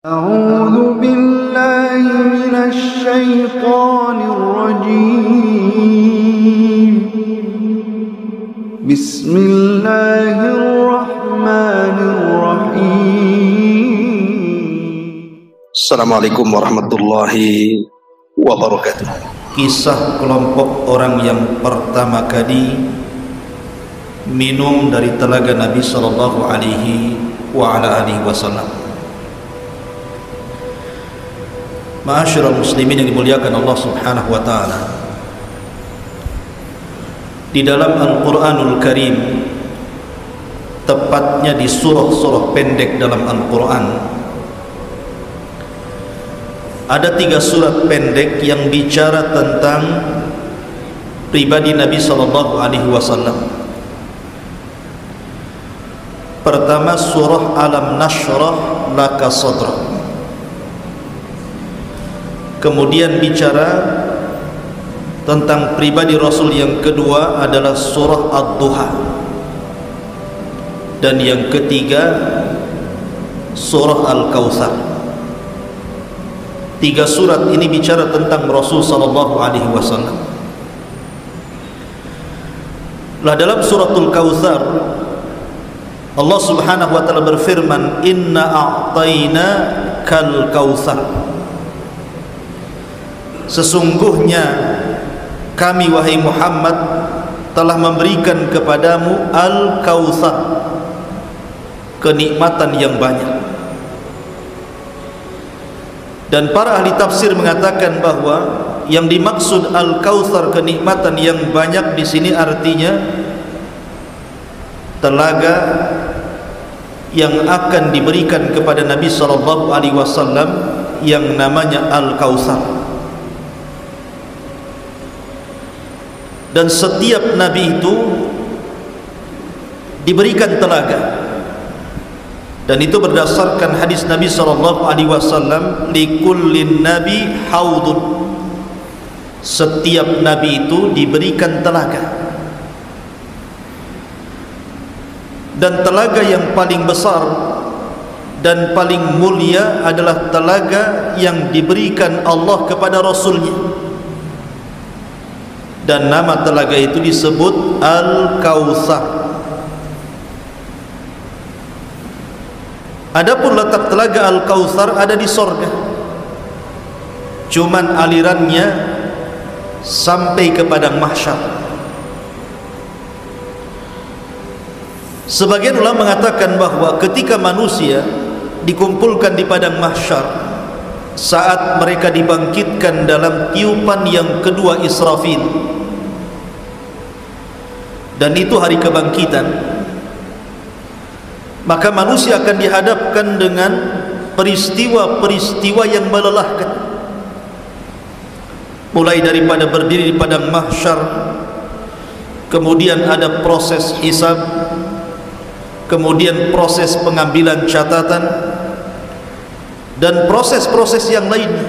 أعوذ بالله من الشيطان الرجيم بسم الله الرحمن الرحيم. Assalamualaikum warahmatullahi wabarakatuh. Kisah kelompok orang yang pertama kali minum dari telaga Nabi sallallahu alaihi wasallam. Ma'asyiral muslimin yang dimuliakan Allah Subhanahu wa taala. Di dalam Al-Qur'anul Karim, tepatnya di surah-surah pendek dalam Al-Qur'an, ada 3 surat pendek yang bicara tentang pribadi Nabi sallallahu alaihi wasallam. Pertama, surah Alam Nashrah Laka Sadrak. Kemudian bicara tentang pribadi Rasul yang kedua adalah surah Ad-Duha. Dan yang ketiga surah Al-Kautsar. 3 surat ini bicara tentang Rasul sallallahu alaihi wasallam. Lah dalam suratul Kautsar Allah Subhanahu wa taala berfirman, "Inna a'tayna kal kautsar." Sesungguhnya kami wahai Muhammad telah memberikan kepadamu Al-Kautsar, kenikmatan yang banyak. Dan para ahli tafsir mengatakan bahwa yang dimaksud Al-Kautsar, kenikmatan yang banyak, di sini artinya telaga yang akan diberikan kepada Nabi sallallahu alaihi wasallam yang namanya Al-Kautsar. Dan setiap nabi itu diberikan telaga, dan itu berdasarkan hadis Nabi sallallahu alaihi wasallam, likullin nabi haudun. Setiap nabi itu diberikan telaga, dan telaga yang paling besar dan paling mulia adalah telaga yang diberikan Allah kepada Rasulnya. Dan nama telaga itu disebut Al-Kautsar. Adapun letak telaga Al-Kautsar ada di sorga, cuman alirannya sampai ke padang mahsyar. Sebagian ulama mengatakan bahwa ketika manusia dikumpulkan di padang mahsyar, saat mereka dibangkitkan dalam tiupan yang kedua Israfil, dan itu hari kebangkitan, maka manusia akan dihadapkan dengan peristiwa-peristiwa yang melelahkan, mulai daripada berdiri di padang mahsyar, kemudian ada proses hisab, kemudian proses pengambilan catatan, dan proses-proses yang lainnya,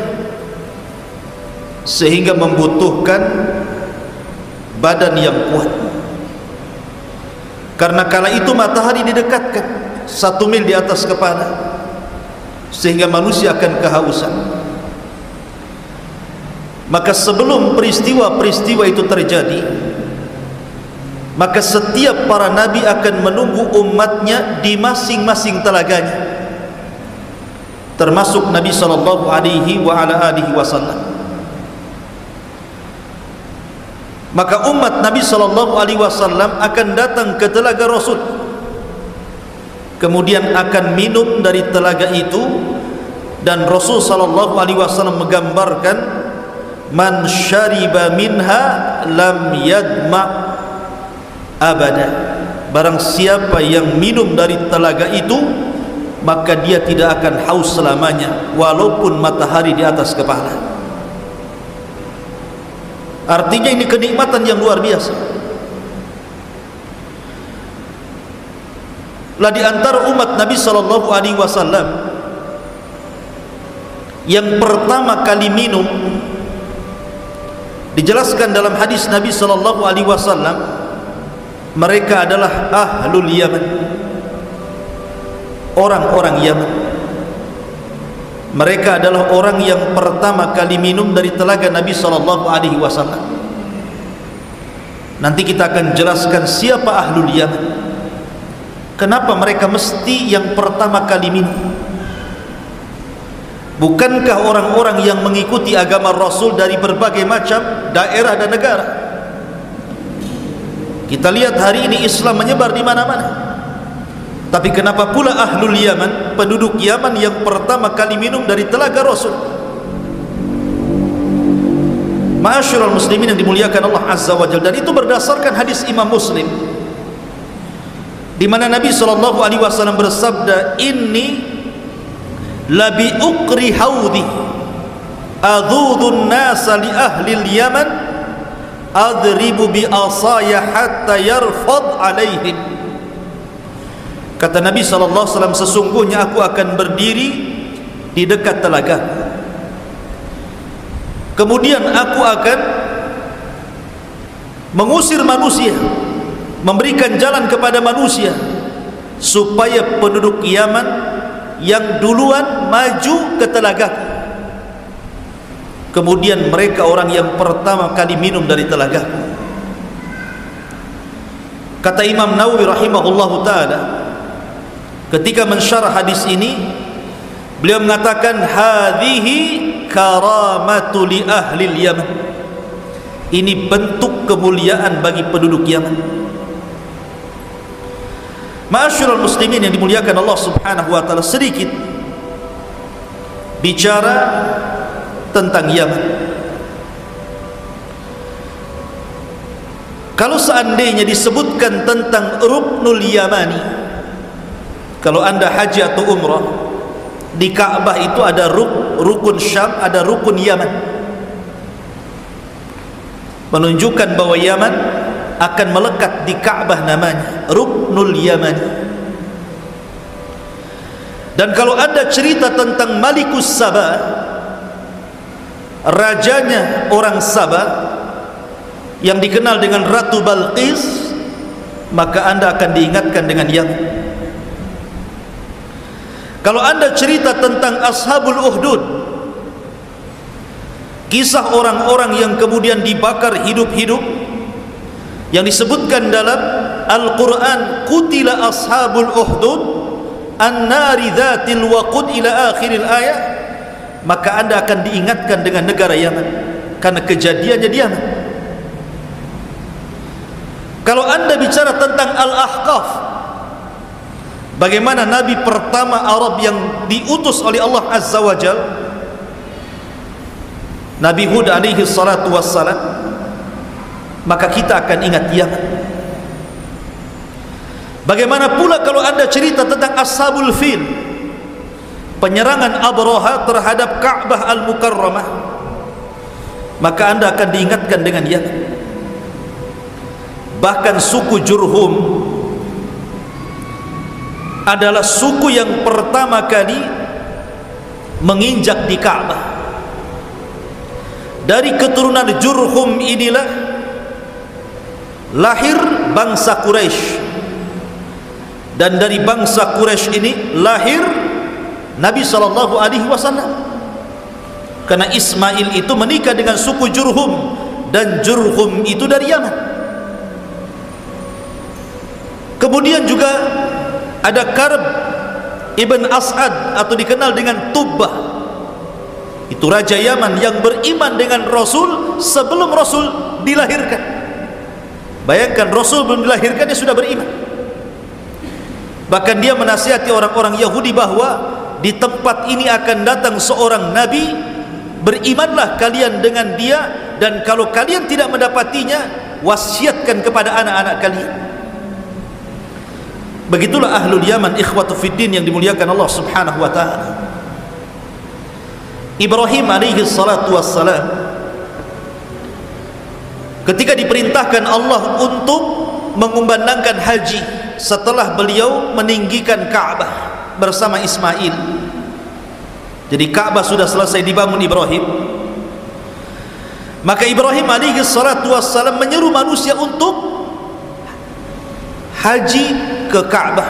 sehingga membutuhkan badan yang kuat. Karena kala itu matahari didekatkan 1 mil di atas kepala, sehingga manusia akan kehausan. Maka sebelum peristiwa-peristiwa itu terjadi, maka setiap para nabi akan menunggu umatnya di masing-masing telaganya, termasuk Nabi sallallahu alaihi wasallam. Maka umat Nabi sallallahu alaihi wasallam akan datang ke telaga Rasul, kemudian akan minum dari telaga itu. Dan Rasul sallallahu alaihi wasallam menggambarkan, man syariba minha lam yadma abada. Barang siapa yang minum dari telaga itu, maka dia tidak akan haus selamanya, walaupun matahari di atas kepala. Artinya ini kenikmatan yang luar biasa. Lah di antara umat Nabi sallallahu alaihi wasallam yang pertama kali minum, dijelaskan dalam hadis Nabi sallallahu alaihi wasallam, mereka adalah ahlul Yaman, orang-orang Yaman. Mereka adalah orang yang pertama kali minum dari telaga Nabi SAW. Nanti kita akan jelaskan siapa Ahlul Yaman, kenapa mereka mesti yang pertama kali minum. Bukankah orang-orang yang mengikuti agama Rasul dari berbagai macam daerah dan negara? Kita lihat hari ini Islam menyebar di mana-mana. Tapi kenapa pula Ahlul Yaman, penduduk Yaman yang pertama kali minum dari telaga Rasul? Ma'asyiral muslimin yang dimuliakan Allah Azza wa Jalla, dan itu berdasarkan hadis Imam Muslim, di mana Nabi SAW bersabda, "Inni labi uqri haudi adudun nasa li ahli al-Yaman adribu bi asaya hatta yarfad alaihim." Kata Nabi SAW, sesungguhnya aku akan berdiri di dekat telaga, kemudian aku akan mengusir manusia, memberikan jalan kepada manusia, supaya penduduk Yaman yang duluan maju ke telaga, kemudian mereka orang yang pertama kali minum dari telaga. Kata Imam Nawawi rahimahullahu ta'ala ketika mensyarah hadis ini, beliau mengatakan, hadhihi karamatu li ahli Yaman. Ini bentuk kemuliaan bagi penduduk Yaman. Ma'asyiral muslimin yang dimuliakan Allah Subhanahu wa taala, sedikit bicara tentang Yaman. Kalau seandainya disebutkan tentang Ruknul Yamani, kalau anda haji atau umrah, di Ka'bah itu ada rukun Syam, ada rukun Yaman, menunjukkan bahwa Yaman akan melekat di Ka'bah, namanya Ruknul Yamani. Dan kalau ada cerita tentang Malikus Saba, rajanya orang Saba yang dikenal dengan Ratu Balqis, maka anda akan diingatkan dengan Yaman. Kalau anda cerita tentang Ashabul Uhdud, kisah orang-orang yang kemudian dibakar hidup-hidup, yang disebutkan dalam Al-Quran, Qutila Ashabul Uhdud an-nari dhatil waqud ila akhiril ayat, maka anda akan diingatkan dengan negara Yaman, karena kejadiannya di Yaman. Kalau anda bicara tentang Al-Ahqaf, bagaimana Nabi pertama Arab yang diutus oleh Allah Azza wa Jal, Nabi Hud alaihi salatu wassalam, maka kita akan ingat Yaman. Bagaimana pula kalau anda cerita tentang Ashabul Fil, penyerangan Abraha terhadap Ka'bah Al-Mukarramah, maka anda akan diingatkan dengan Yaman. Bahkan suku Jurhum adalah suku yang pertama kali menginjak di Ka'bah. Dari keturunan Jurhum inilah lahir bangsa Quraisy, dan dari bangsa Quraisy ini lahir Nabi SAW, karena Ismail itu menikah dengan suku Jurhum, dan Jurhum itu dari Yaman. Kemudian juga ada Karb ibn As'ad atau dikenal dengan Tubbah, itu raja Yaman yang beriman dengan Rasul sebelum Rasul dilahirkan. Bayangkan, Rasul belum dilahirkan dia sudah beriman. Bahkan dia menasihati orang-orang Yahudi bahwa di tempat ini akan datang seorang Nabi, berimanlah kalian dengan dia, dan kalau kalian tidak mendapatinya, wasiatkan kepada anak-anak kalian. Begitulah Ahlul Yaman, ikhwatu fiddin yang dimuliakan Allah Subhanahu wa ta'ala. Ibrahim alaihi salatu wassalam, ketika diperintahkan Allah untuk mengumandangkan haji setelah beliau meninggikan Ka'bah bersama Ismail, jadi Ka'bah sudah selesai dibangun Ibrahim, maka Ibrahim alaihi salatu wassalam menyeru manusia untuk haji ke Ka'bah.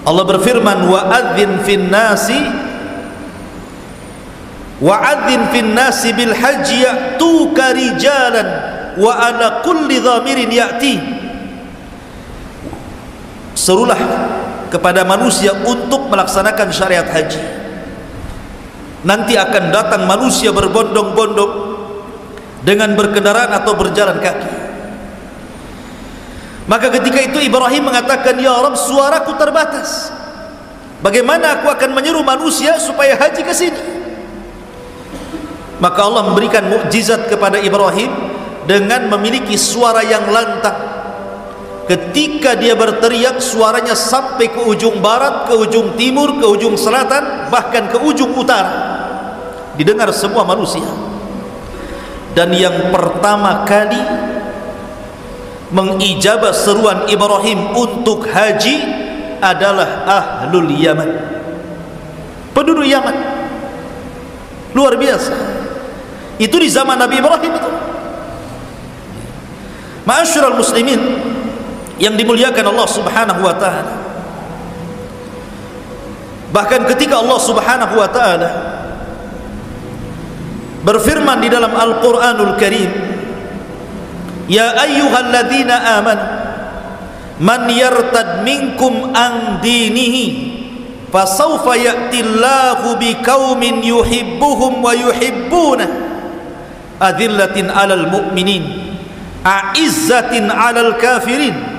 Allah berfirman, wa adzin fin nasi wa'adzin fin nasi bil haji ya'tuka rijalan wa ala kulli dhamirin ya'ti. Serulah kepada manusia untuk melaksanakan syariat haji. Nanti akan datang manusia berbondong-bondong dengan berkendaraan atau berjalan kaki. Maka ketika itu Ibrahim mengatakan, ya Rabb, suaraku terbatas, bagaimana aku akan menyeru manusia supaya haji ke sini? Maka Allah memberikan mukjizat kepada Ibrahim dengan memiliki suara yang lantang. Ketika dia berteriak, suaranya sampai ke ujung barat, ke ujung timur, ke ujung selatan, bahkan ke ujung utara, didengar semua manusia. Dan yang pertama kali mengijabah seruan Ibrahim untuk haji adalah ahlul Yaman, penduduk Yaman. Luar biasa. Itu di zaman Nabi Ibrahim itu. Ma'asyiral muslimin yang dimuliakan Allah Subhanahu wa taala. Bahkan ketika Allah Subhanahu wa taala berfirman di dalam Al-Qur'anul Karim, ya ayyuhalladzina amanu man yartad minkum an dinihi fasawfa ya'tillahu biqaumin yuhibbuhum wa yuhibbunah adillatin 'alal mu'minin a'izzatin 'alal kafirin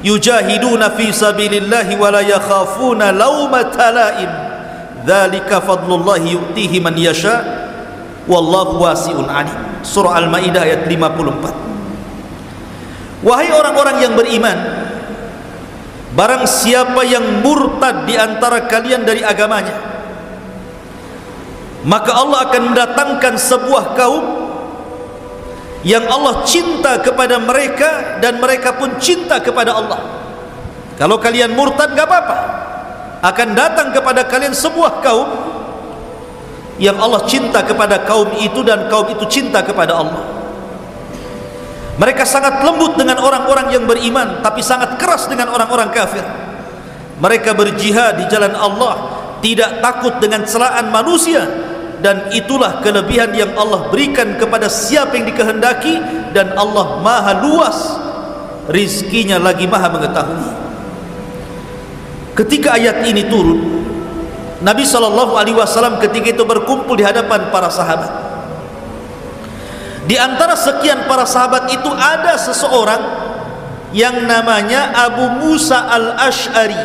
yujahiduna fi sabilillahi wa la yakhafuna lawmata la'im dzalika fadlullahi yu'tihi man yasha wallahu wasi'un 'alim. Surah Al-Maidah ayat 54. Wahai orang-orang yang beriman, barang siapa yang murtad di antara kalian dari agamanya, maka Allah akan mendatangkan sebuah kaum yang Allah cinta kepada mereka dan mereka pun cinta kepada Allah. Kalau kalian murtad gak apa-apa, akan datang kepada kalian sebuah kaum yang Allah cinta kepada kaum itu dan kaum itu cinta kepada Allah. Mereka sangat lembut dengan orang-orang yang beriman, tapi sangat keras dengan orang-orang kafir. Mereka berjihad di jalan Allah, tidak takut dengan celaan manusia. Dan itulah kelebihan yang Allah berikan kepada siapa yang dikehendaki, dan Allah maha luas rizkinya lagi maha mengetahui. Ketika ayat ini turun, Nabi SAW ketika itu berkumpul di hadapan para sahabat. Di antara sekian para sahabat itu ada seseorang yang namanya Abu Musa al-Ash'ari.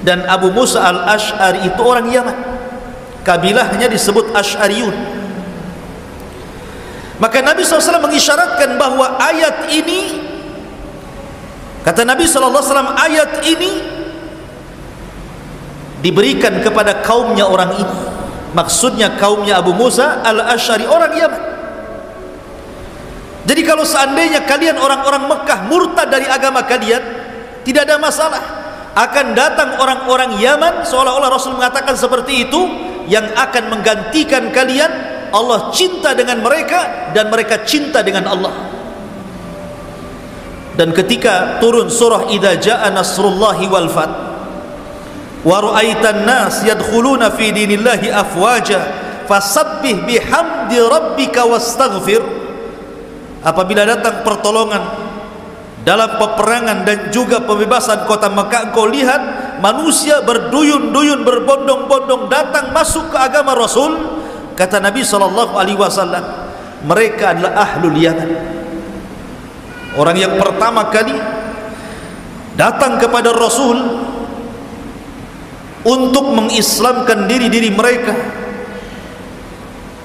Dan Abu Musa al-Ash'ari itu orang Yaman, kabilahnya disebut Ash'ariyun. Maka Nabi SAW mengisyaratkan bahwa ayat ini, kata Nabi SAW, ayat ini diberikan kepada kaumnya orang ini. Maksudnya kaumnya Abu Musa al-Ash'ari, orang Yaman. Jadi kalau seandainya kalian orang-orang Mekah murtad dari agama kalian, tidak ada masalah. Akan datang orang-orang Yaman, seolah-olah Rasul mengatakan seperti itu, yang akan menggantikan kalian. Allah cinta dengan mereka dan mereka cinta dengan Allah. Dan ketika turun surah Idza Jaa Nasrullahi wal Fath wa ra'aitan nas yadkhuluna fi dinillahi afwaja fasabbih bihamdi rabbika wastaghfir, apabila datang pertolongan dalam peperangan dan juga pembebasan kota Makkah, engkau lihat manusia berduyun-duyun, berbondong-bondong datang masuk ke agama Rasul. Kata Nabi SAW, mereka adalah ahlul Yaman, orang yang pertama kali datang kepada Rasul untuk mengislamkan diri-diri mereka.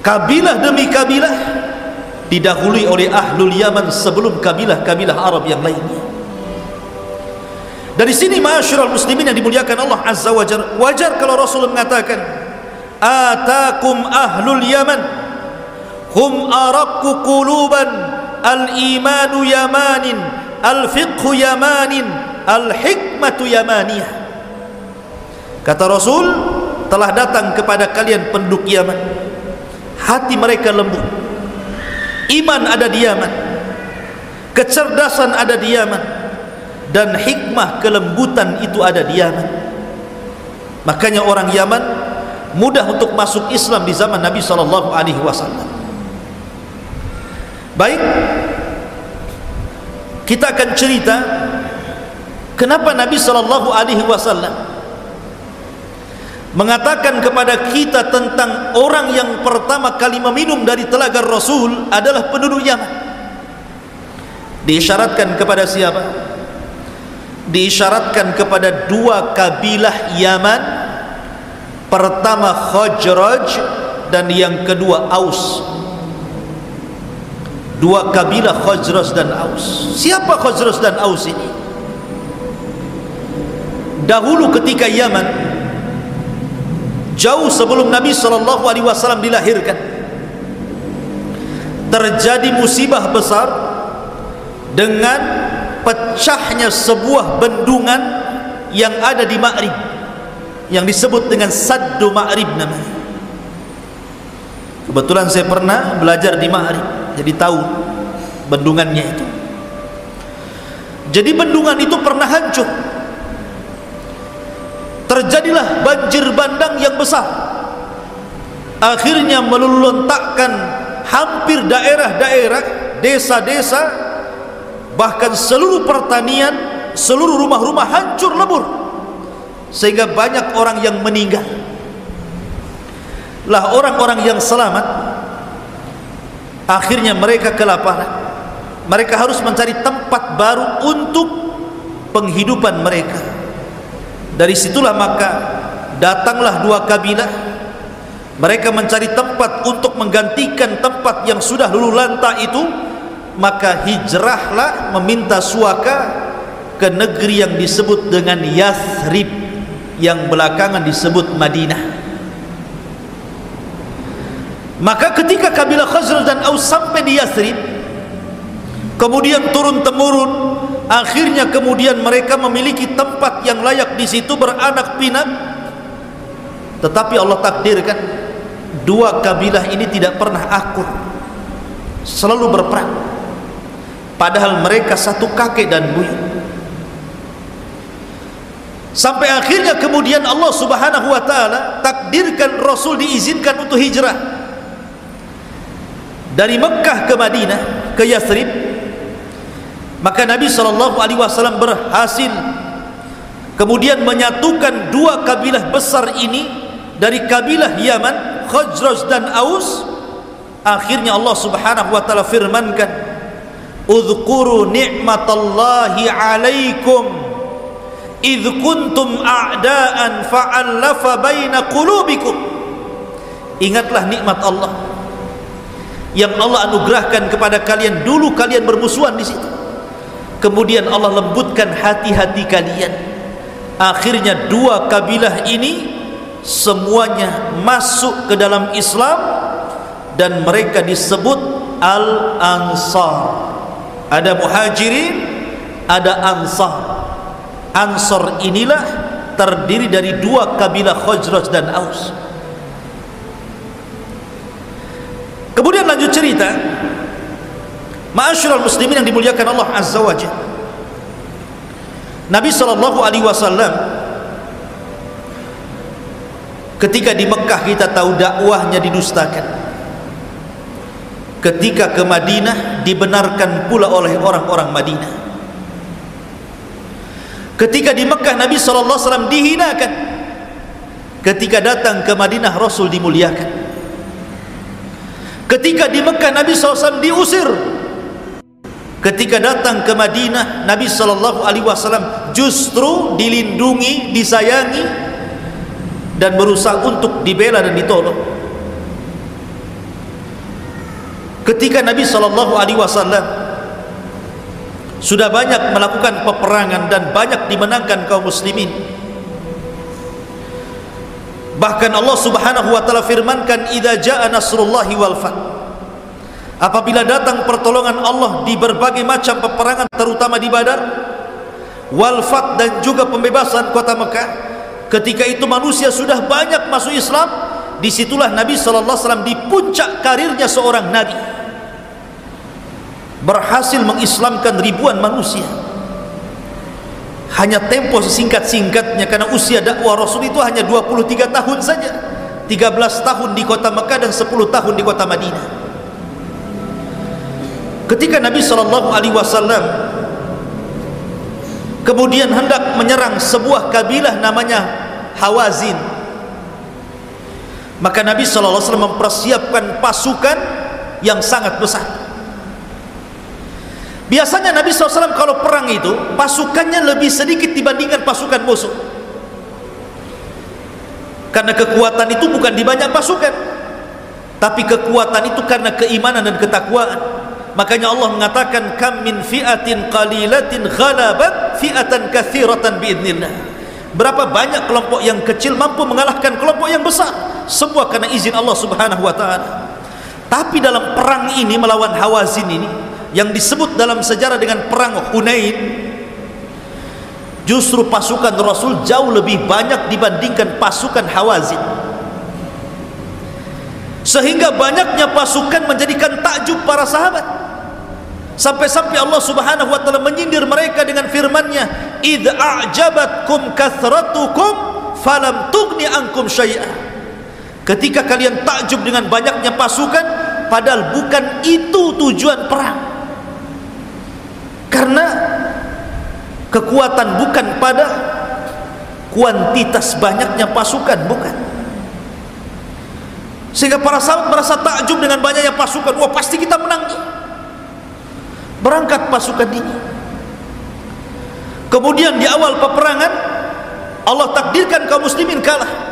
Kabilah demi kabilah didahului oleh ahlul Yaman sebelum kabilah-kabilah Arab yang lainnya. Dari sini ma'asyiral muslimin yang dimuliakan Allah Azza wa Jalla, wajar kalau Rasul mengatakan atakum ahlul Yaman hum araqqu quluban, al-imanu yamanin, al-fiqhu yamanin, al-hikmatu yamaniyah. Kata Rasul, telah datang kepada kalian penduduk Yaman, hati mereka lembut, iman ada di Yaman, kecerdasan ada di Yaman, dan hikmah kelembutan itu ada di Yaman. Makanya orang Yaman mudah untuk masuk Islam di zaman Nabi sallallahu alaihi wasallam. Baik, kita akan cerita kenapa Nabi sallallahu alaihi wasallam mengatakan kepada kita tentang orang yang pertama kali meminum dari telaga Rasul adalah penduduk Yaman. Diisyaratkan kepada siapa? Diisyaratkan kepada dua kabilah Yaman, pertama Khazraj dan yang kedua Aus. Dua kabilah Khazraj dan Aus. Siapa Khazraj dan Aus ini? Dahulu ketika Yaman, jauh sebelum Nabi SAW dilahirkan, terjadi musibah besar dengan pecahnya sebuah bendungan yang ada di Ma'rib, yang disebut dengan Saddu Ma'rib namanya. Kebetulan saya pernah belajar di Ma'rib, jadi tahu bendungannya itu. Jadi bendungan itu pernah hancur. Terjadilah banjir bandang yang besar, akhirnya meluluntakkan hampir daerah-daerah, desa-desa, bahkan seluruh pertanian, seluruh rumah-rumah hancur lebur, sehingga banyak orang yang meninggal. Lah orang-orang yang selamat, akhirnya mereka kelaparan. Mereka harus mencari tempat baru untuk penghidupan mereka. Dari situlah maka datanglah dua kabilah. Mereka mencari tempat untuk menggantikan tempat yang sudah luluh lantah itu. Maka hijrahlah meminta suaka ke negeri yang disebut dengan Yathrib, yang belakangan disebut Madinah. Maka ketika kabilah Khazraj dan Aus sampai di Yathrib, kemudian turun-temurun, akhirnya kemudian mereka memiliki tempat yang layak di situ beranak pinak. Tetapi Allah takdirkan dua kabilah ini tidak pernah akur, selalu berperang, padahal mereka satu kakek dan buyut. Sampai akhirnya kemudian Allah Subhanahu wa taala takdirkan Rasul diizinkan untuk hijrah dari Mekkah ke Madinah, ke Yathrib. Maka Nabi SAW berhasil kemudian menyatukan dua kabilah besar ini dari kabilah Yaman, Khazraj dan Aus. Akhirnya Allah Subhanahu wa taala firmankan, "Udzkuru ni'matallahi 'alaikum idz kuntum a'daan fa'alafa baina qulubikum." Ingatlah nikmat Allah yang Allah anugerahkan kepada kalian. Dulu kalian bermusuhan di situ, kemudian Allah lembutkan hati-hati kalian. Akhirnya dua kabilah ini semuanya masuk ke dalam Islam dan mereka disebut Al-Ansar. Ada Muhajirin, ada Ansar. Ansar inilah terdiri dari dua kabilah Khazraj dan Aus. Kemudian lanjut cerita, ma'asyiral muslimin yang dimuliakan Allah Azza wa Jalla. Nabi SAW ketika di Mekkah kita tahu dakwahnya didustakan. Ketika ke Madinah dibenarkan pula oleh orang-orang Madinah. Ketika di Mekkah Nabi SAW dihinakan. Ketika datang ke Madinah Rasul dimuliakan. Ketika di Mekkah Nabi SAW diusir. Ketika datang ke Madinah Nabi SAW justru dilindungi, disayangi, dan berusaha untuk dibela dan ditolong. Ketika Nabi SAW sudah banyak melakukan peperangan dan banyak dimenangkan kaum muslimin, bahkan Allah Subhanahu wa taala firmankan, "Idza jaa nasrullahi wal fath." Apabila datang pertolongan Allah di berbagai macam peperangan, terutama di Badar, wal fath, dan juga pembebasan kota Mekah, ketika itu manusia sudah banyak masuk Islam. Disitulah Nabi SAW di puncak karirnya seorang Nabi, berhasil mengislamkan ribuan manusia. Hanya tempo sesingkat-singkatnya, karena usia dakwah Rasul itu hanya 23 tahun saja. 13 tahun di kota Mekah dan 10 tahun di kota Madinah. Ketika Nabi SAW kemudian hendak menyerang sebuah kabilah namanya Hawazin, maka Nabi SAW mempersiapkan pasukan yang sangat besar. Biasanya Nabi SAW kalau perang itu pasukannya lebih sedikit dibandingkan pasukan musuh, karena kekuatan itu bukan di banyak pasukan, tapi kekuatan itu karena keimanan dan ketakwaan. Makanya Allah mengatakan kam min fi'atin qalilatin ghalabat fi'atan katsiratan biidznillah. Berapa banyak kelompok yang kecil mampu mengalahkan kelompok yang besar, semua karena izin Allah Subhanahu wa taala. Tapi dalam perang ini melawan Hawazin ini, yang disebut dalam sejarah dengan perang Hunain, justru pasukan Rasul jauh lebih banyak dibandingkan pasukan Hawazin, sehingga banyaknya pasukan menjadikan takjub para sahabat. Sampai-sampai Allah Subhanahu wa taala menyindir mereka dengan firman-Nya, "Idz a'jabatkum kathratukum falam tughni ankum syai'a." Ketika kalian takjub dengan banyaknya pasukan, padahal bukan itu tujuan perang. Karena kekuatan bukan pada kuantitas banyaknya pasukan, bukan. Sehingga para sahabat merasa takjub dengan banyaknya pasukan. Wah, pasti kita menang nih. Berangkat pasukan ini. Kemudian di awal peperangan Allah takdirkan kaum muslimin kalah.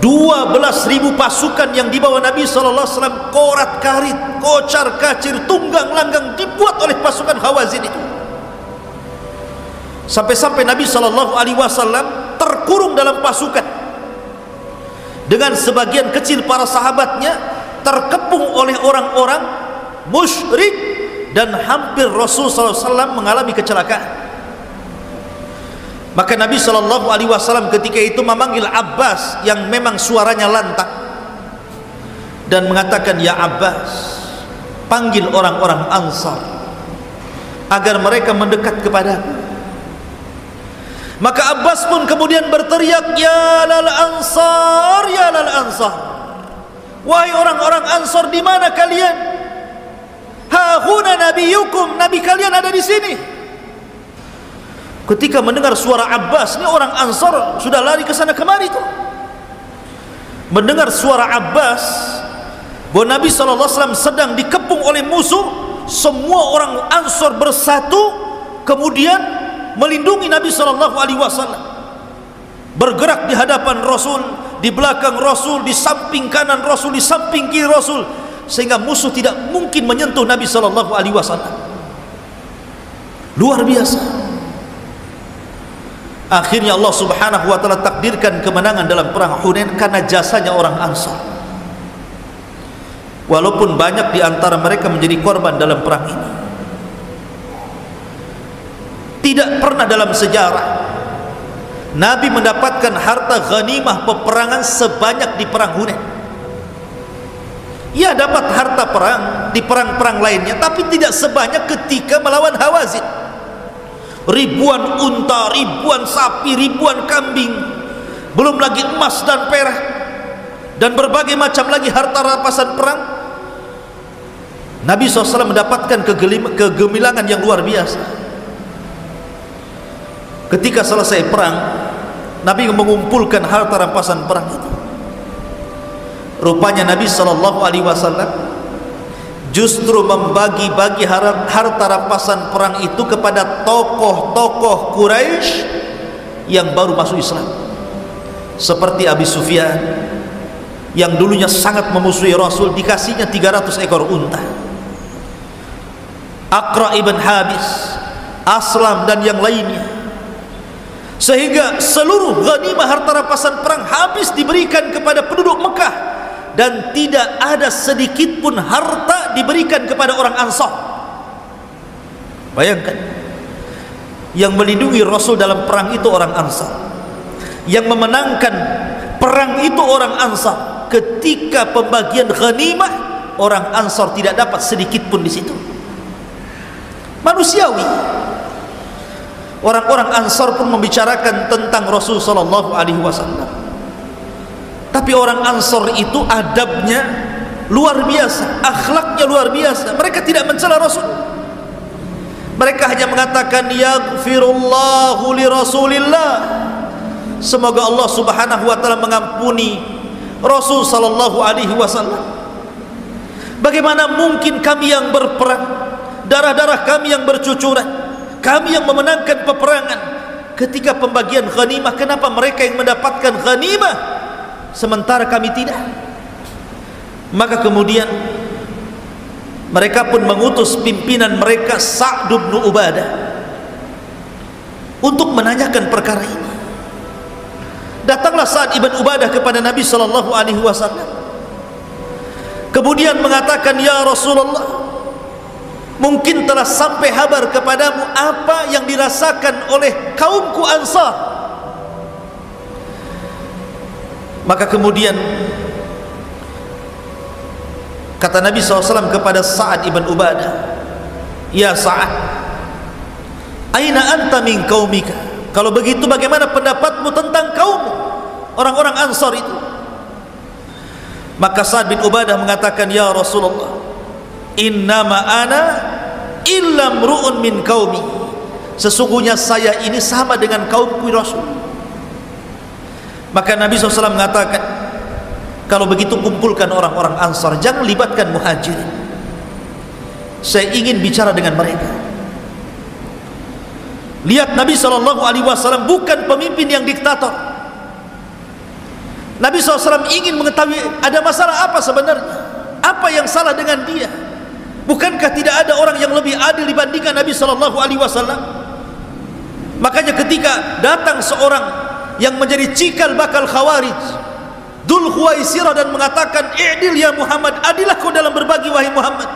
12.000 pasukan yang dibawa Nabi SAW, korat karit, kocar kacir, tunggang langgang dibuat oleh pasukan Hawazin itu. Sampai-sampai Nabi SAW terkurung dalam pasukan, dengan sebagian kecil para sahabatnya terkepung oleh orang-orang musyrik, dan hampir Rasulullah SAW mengalami kecelakaan. Maka Nabi SAW ketika itu memanggil Abbas yang memang suaranya lantang dan mengatakan, "Ya Abbas, panggil orang-orang Ansar agar mereka mendekat kepadaku." Maka Abbas pun kemudian berteriak, "Ya lal Ansar, ya lal Ansar, wahai orang-orang Ansar, di mana kalian? Ha huna nabiyukum, nabi kalian ada di sini." Ketika mendengar suara Abbas, ini orang Ansar sudah lari ke sana kemari tuh. Mendengar suara Abbas bahwa Nabi SAW sedang dikepung oleh musuh, semua orang Ansar bersatu kemudian melindungi Nabi SAW. Bergerak di hadapan Rasul, di belakang Rasul, di samping kanan Rasul, di samping kiri Rasul, sehingga musuh tidak mungkin menyentuh Nabi SAW. Luar biasa. Akhirnya Allah Subhanahu wa taala takdirkan kemenangan dalam perang Hunain karena jasanya orang Ansar. Walaupun banyak di antara mereka menjadi korban dalam perang ini. Tidak pernah dalam sejarah Nabi mendapatkan harta ghanimah peperangan sebanyak di perang Hunain. Ia dapat harta perang di perang-perang lainnya, tapi tidak sebanyak ketika melawan Hawazin. Ribuan unta, ribuan sapi, ribuan kambing, belum lagi emas dan perak, dan berbagai macam lagi harta rampasan perang. Nabi SAW mendapatkan kegemilangan yang luar biasa. Ketika selesai perang, Nabi mengumpulkan harta rampasan perang itu. Rupanya Nabi SAW justru membagi-bagi harta rampasan perang itu kepada tokoh-tokoh Quraisy yang baru masuk Islam, seperti Abi Sufyan yang dulunya sangat memusuhi Rasul, dikasihnya 300 ekor unta. Aqra ibn Habis, Aslam dan yang lainnya, sehingga seluruh ghanimah harta rampasan perang habis diberikan kepada penduduk Mekah, dan tidak ada sedikit pun harta diberikan kepada orang Ansar. Bayangkan, yang melindungi Rasul dalam perang itu orang Ansar, yang memenangkan perang itu orang Ansar. Ketika pembagian ghanimah, orang Ansar tidak dapat sedikit pun di situ. Manusiawi. Orang-orang Ansar pun membicarakan tentang Rasul SAW. Tapi orang Ansor itu adabnya luar biasa, akhlaknya luar biasa. Mereka tidak mencela Rasul. Mereka hanya mengatakan yaghfirullahu li Rasulillah, semoga Allah Subhanahu wa taala mengampuni Rasul sallallahu alaihi wasallam. Bagaimana mungkin kami yang berperang, darah-darah kami yang bercucuran, kami yang memenangkan peperangan, ketika pembagian ghanimah kenapa mereka yang mendapatkan ghanimah sementara kami tidak? Maka kemudian mereka pun mengutus pimpinan mereka Sa'd bin Ubadah untuk menanyakan perkara ini. Datanglah Sa'd ibn Ubadah kepada Nabi sallallahu alaihi wasallam, kemudian mengatakan, ya Rasulullah, mungkin telah sampai kabar kepadamu apa yang dirasakan oleh kaumku Ansar. Maka kemudian kata Nabi SAW kepada Sa'ad ibn Ubadah, ya Sa'ad, aina anta min qaumika? Kalau begitu bagaimana pendapatmu tentang kaummu, orang-orang Ansar itu? Maka Sa'ad bin Ubadah mengatakan, ya Rasulullah, innama ana illam ru'un min qaumi, sesungguhnya saya ini sama dengan kaumku Rasul. Maka Nabi SAW mengatakan, kalau begitu kumpulkan orang-orang Ansar, jangan libatkan Muhajirin, saya ingin bicara dengan mereka. Lihat, Nabi SAW bukan pemimpin yang diktator. Nabi SAW ingin mengetahui ada masalah apa sebenarnya, apa yang salah dengan dia. Bukankah tidak ada orang yang lebih adil dibandingkan Nabi SAW? Makanya ketika datang seorang yang menjadi cikal bakal Khawarij, Dzul Khuwaisirah, dan mengatakan, i'dil ya Muhammad, adilah kau dalam berbagi wahai Muhammad.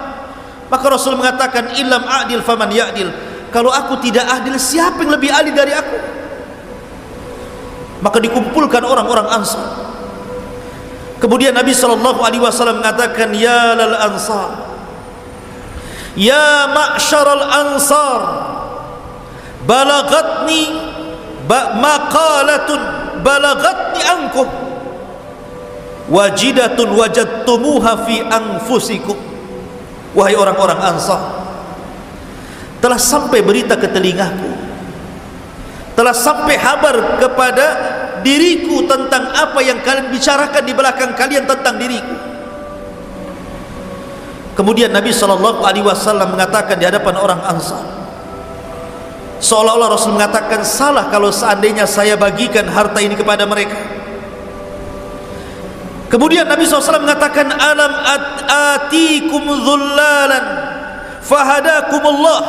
Maka Rasul mengatakan, illam a'dil faman ya'dil, kalau aku tidak adil, siapa yang lebih adil dari aku? Maka dikumpulkan orang-orang Ansar. Kemudian Nabi SAW mengatakan, ya lal ansar, ya ma'syaral ansar, balagatni maqalatun balagatni ankum wajidatun wajadtumuha fi anfusikum. Wahai orang-orang Ansar, telah sampai berita ke telingaku, telah sampai kabar kepada diriku tentang apa yang kalian bicarakan di belakang kalian tentang diriku. Kemudian Nabi SAW mengatakan di hadapan orang Ansar, seolah-olah Rasul mengatakan, salah kalau seandainya saya bagikan harta ini kepada mereka. Kemudian Nabi SAW mengatakan, alam atikum dhullalan fahadakumullah,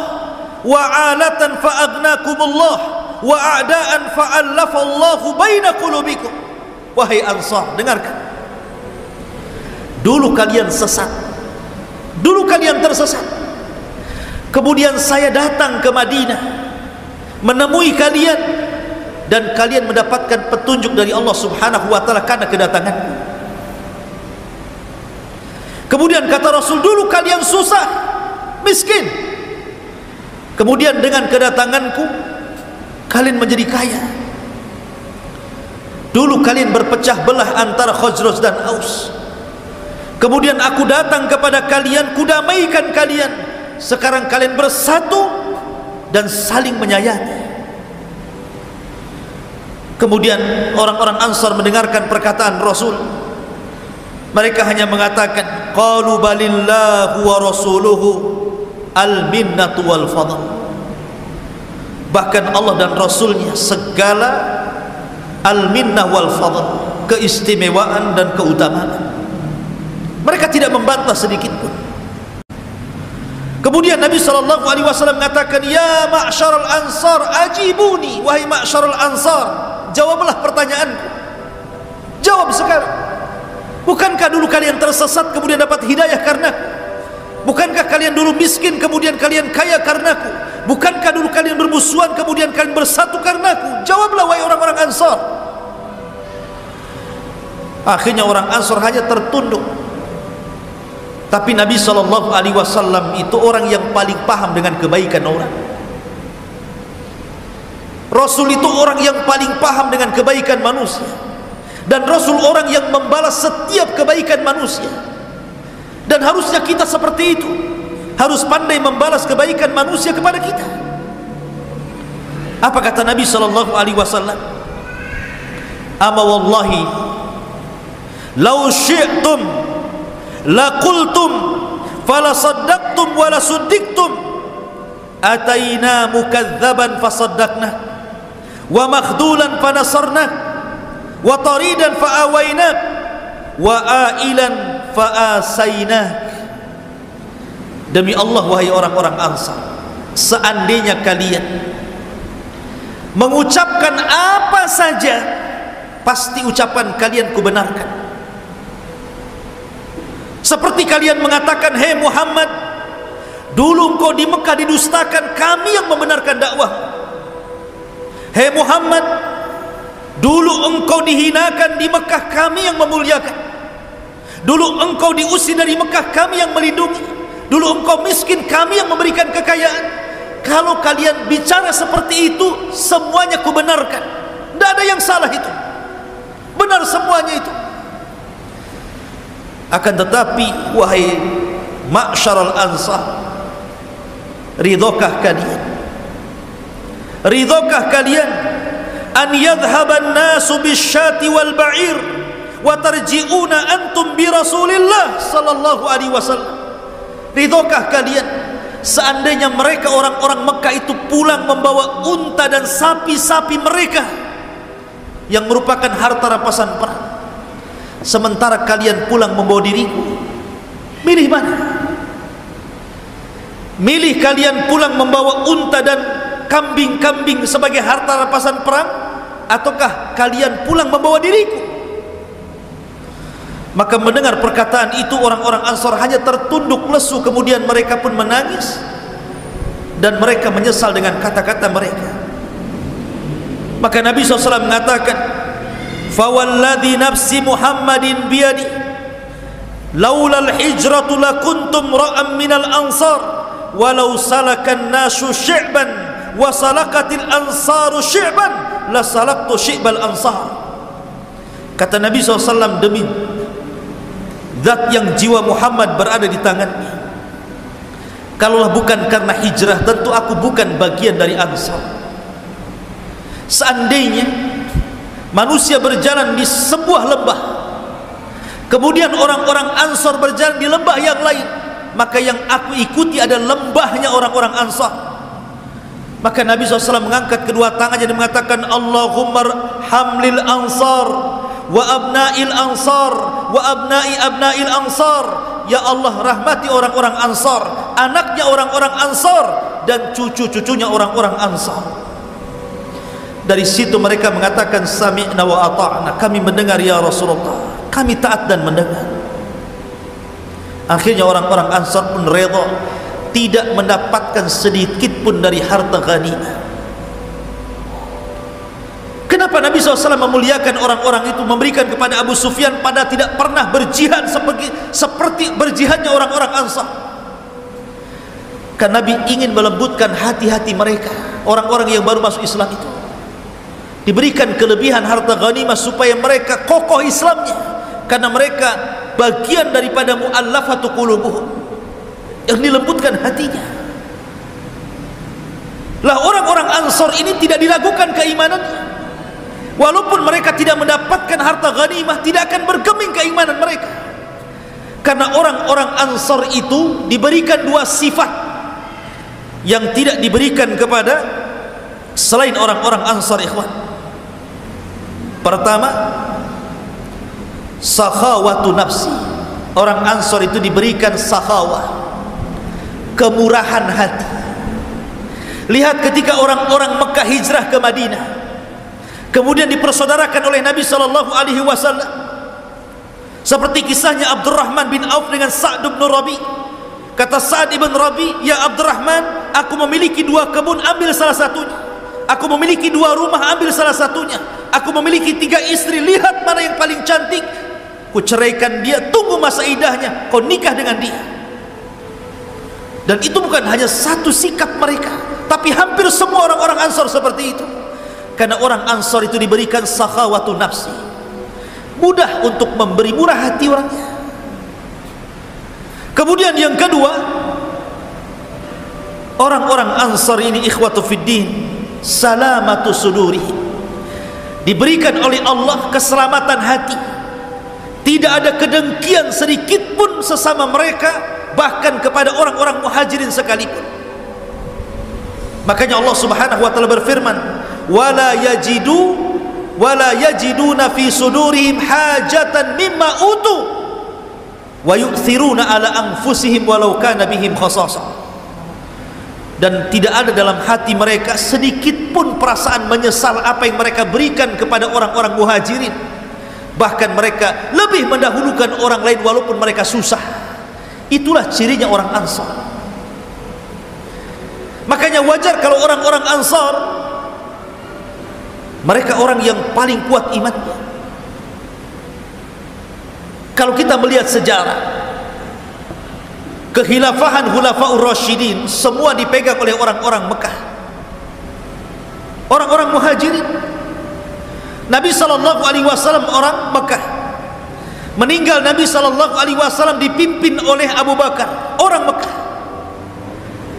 wa alatan fa'agnakumullah, wa a'daan fa'allafallahu baina qulubikum. Wahai Ansar, dengarkan, dulu kalian sesat, dulu kalian tersesat, kemudian saya datang ke Madinah menemui kalian, dan kalian mendapatkan petunjuk dari Allah Subhanahu wa ta'ala karena kedatanganku. Kemudian kata Rasul, dulu kalian susah, miskin, kemudian dengan kedatanganku kalian menjadi kaya. Dulu kalian berpecah belah antara Khazraj dan Aus, kemudian aku datang kepada kalian, kudamaikan kalian. Sekarang kalian bersatu dan saling menyayangi. Kemudian orang-orang Ansar mendengarkan perkataan Rasul, mereka hanya mengatakan, qalu balillahu wa rasuluhu al-minnatu wal fadl. Bahkan Allah dan Rasulnya segala al-minnah wal fadl, keistimewaan dan keutamaan. Mereka tidak membantah sedikit pun. Kemudian Nabi SAW mengatakan, ya ma'syaral ansar ajibuni, wahai ma'syaral ansar, jawablah pertanyaanku. Jawab sekarang. Bukankah dulu kalian tersesat kemudian dapat hidayah karenaku? Bukankah kalian dulu miskin kemudian kalian kaya karenaku? Bukankah dulu kalian bermusuhan kemudian kalian bersatu karenaku? Jawablah wahai orang-orang Ansar. Akhirnya orang Ansar hanya tertunduk. Tapi Nabi SAW itu orang yang paling paham dengan kebaikan orang. Rasul itu orang yang paling paham dengan kebaikan manusia. Dan Rasul orang yang membalas setiap kebaikan manusia. Dan harusnya kita seperti itu, harus pandai membalas kebaikan manusia kepada kita. Apa kata Nabi SAW? Ama wallahi law syi'tum la qultum fala saddaqtum wa la suddiktum ataina mukadzaban fasaddaqna wa makhdulan fanasarna wa taridan fa'awainak wa ailan fa'asainak. Demi Allah, wahai orang-orang Ansar, seandainya kalian mengucapkan apa saja, pasti ucapan kalian kubenarkan. Seperti kalian mengatakan, hei Muhammad, dulu engkau di Mekah didustakan, kami yang membenarkan dakwah. Hei Muhammad, dulu engkau dihinakan di Mekah, kami yang memuliakan. Dulu engkau diusir dari Mekah, kami yang melindungi. Dulu engkau miskin, kami yang memberikan kekayaan. Kalau kalian bicara seperti itu, semuanya kubenarkan. Tidak ada yang salah itu, benar semuanya itu. Akan tetapi, wahai ma'syaral ansar, ridhokah kalian? Ridhokah kalian an yadhhaban nasu bisyati wal ba'ir wa tarji'una antum bi Rasulillah sallallahu alaihi wasallam? Ridhokah kalian seandainya mereka orang-orang Mekah itu pulang membawa unta dan sapi-sapi mereka yang merupakan harta rampasan perang, sementara kalian pulang membawa diriku? Milih mana? Milih kalian pulang membawa unta dan kambing-kambing sebagai harta rampasan perang, ataukah kalian pulang membawa diriku? Maka mendengar perkataan itu, orang-orang Ansar hanya tertunduk lesu, kemudian mereka pun menangis dan mereka menyesal dengan kata-kata mereka. Maka Nabi SAW mengatakan, fawalladhi nafsi Muhammadin biyadi laulal hijratu lakuntum ra'am minal ansar walau salakan nasu syi'ban wa salakatil ansaru syi'ban la salaktu syi'bal ansar. Kata Nabi SAW, demi zat yang jiwa Muhammad berada di tangannya, kalaulah bukan karena hijrah, tentu aku bukan bagian dari Ansar. Seandainya manusia berjalan di sebuah lembah, kemudian orang-orang Ansar berjalan di lembah yang lain, maka yang aku ikuti adalah lembahnya orang-orang Ansar. Maka Nabi SAW mengangkat kedua tangannya dan mengatakan, Allahumma hamlil ansar wa abna'il ansar wa abna'i abna'il ansar. Ya Allah, rahmati orang-orang Ansar, anaknya orang-orang Ansar dan cucu-cucunya orang-orang Ansar. Dari situ mereka mengatakan, sami'na wa ata'na, kami mendengar ya Rasulullah, kami taat dan mendengar. Akhirnya orang-orang Ansar pun redha, tidak mendapatkan sedikit pun dari harta ghanimah. Kenapa Nabi SAW memuliakan orang-orang itu, memberikan kepada Abu Sufyan pada tidak pernah berjihad seperti berjihadnya orang-orang Ansar? Karena Nabi ingin melembutkan hati-hati mereka, orang-orang yang baru masuk Islam itu, diberikan kelebihan harta ghanimah supaya mereka kokoh Islamnya, karena mereka bagian daripada mu'allafatu qulubuhum, yang dilembutkan hatinya. Lah orang-orang Ansar ini tidak diragukan keimanannya. Walaupun mereka tidak mendapatkan harta ghanimah, tidak akan bergeming keimanan mereka, karena orang-orang Ansar itu diberikan dua sifat yang tidak diberikan kepada selain orang-orang Ansar, ikhwan. Pertama, sakhawatu nafsi. Orang Ansar itu diberikan sakhawah, kemurahan hati. Lihat ketika orang-orang Mekah hijrah ke Madinah, kemudian dipersaudarakan oleh Nabi SAW, seperti kisahnya Abdurrahman bin Auf dengan Sa'd bin Rabi. Kata Sa'd bin Rabi, ya Abdurrahman, aku memiliki dua kebun, ambil salah satunya. Aku memiliki dua rumah, ambil salah satunya. Aku memiliki 3 istri, lihat mana yang paling cantik, ku ceraikan dia, tunggu masa idahnya, kau nikah dengan dia. Dan itu bukan hanya satu sikap mereka, tapi hampir semua orang-orang Ansar seperti itu. Karena orang Ansar itu diberikan sakhawatu nafsi, mudah untuk memberi, murah hati orangnya. Kemudian yang kedua, orang-orang Ansar ini ikhwatu fiddin, salamatu suduri, diberikan oleh Allah keselamatan hati. Tidak ada kedengkian sedikit pun sesama mereka, bahkan kepada orang-orang muhajirin sekalipun. Makanya Allah Subhanahu wa taala berfirman, wala yajiduna fi sudurihim hajatan mimma utu wa yu'thiruna ala anfusihim walau kana bihim khasasah. Dan tidak ada dalam hati mereka sedikit pun perasaan menyesal apa yang mereka berikan kepada orang-orang muhajirin. Bahkan mereka lebih mendahulukan orang lain walaupun mereka susah. Itulah cirinya orang Ansar. Makanya wajar kalau orang-orang Ansar, mereka orang yang paling kuat imannya. Kalau kita melihat sejarah kekhilafahan Khulafaur Rasyidin, semua dipegang oleh orang-orang Mekah, orang-orang muhajirin. Nabi SAW orang Mekah, meninggal Nabi SAW dipimpin oleh Abu Bakar, orang Mekah.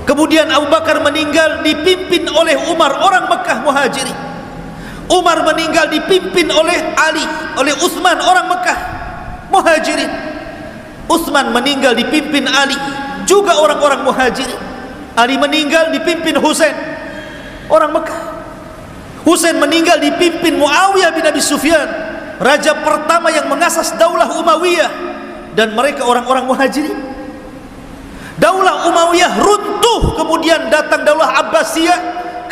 Kemudian Abu Bakar meninggal dipimpin oleh Umar, orang Mekah muhajirin. Umar meninggal dipimpin oleh Ali, oleh Utsman, orang Mekah muhajirin. Utsman meninggal dipimpin Ali, juga orang-orang muhajirin. Ali meninggal dipimpin Husain, orang Mekah. Husain meninggal dipimpin Muawiyah bin Abi Sufyan, raja pertama yang mengasas daulah Umayyah, dan mereka orang-orang muhajirin. Daulah Umayyah runtuh, kemudian datang daulah Abbasiyah,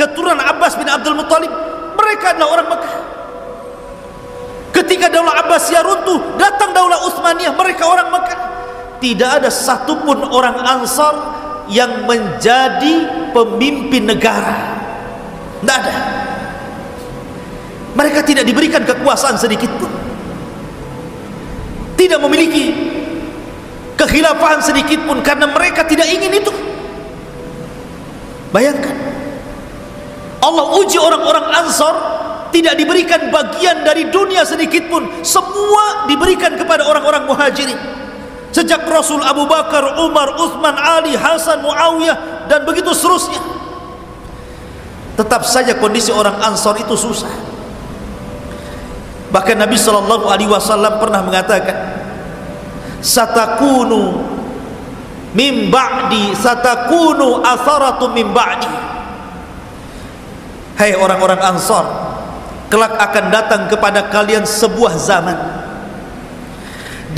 keturunan Abbas bin Abdul Muttalib. Mereka adalah orang Mekah. Ketika daulah Abbasiyah runtuh, datang daulah Utsmaniyah, mereka orang Mekah. Tidak ada satupun orang Ansar yang menjadi pemimpin negara. Tidak ada. Mereka tidak diberikan kekuasaan sedikit pun, tidak memiliki kekhilafahan sedikit pun, karena mereka tidak ingin itu. Bayangkan, Allah uji orang-orang Ansar, tidak diberikan bagian dari dunia sedikit pun, semua diberikan kepada orang-orang muhajirin. Sejak Rasul, Abu Bakar, Umar, Utsman, Ali, Hasan, Muawiyah, dan begitu seterusnya. Tetap saja kondisi orang Ansar itu susah. Bahkan Nabi SAW pernah mengatakan, satakunu min ba'di, satakunu atharatu min ba'di. Hai orang-orang Ansar, kelak akan datang kepada kalian sebuah zaman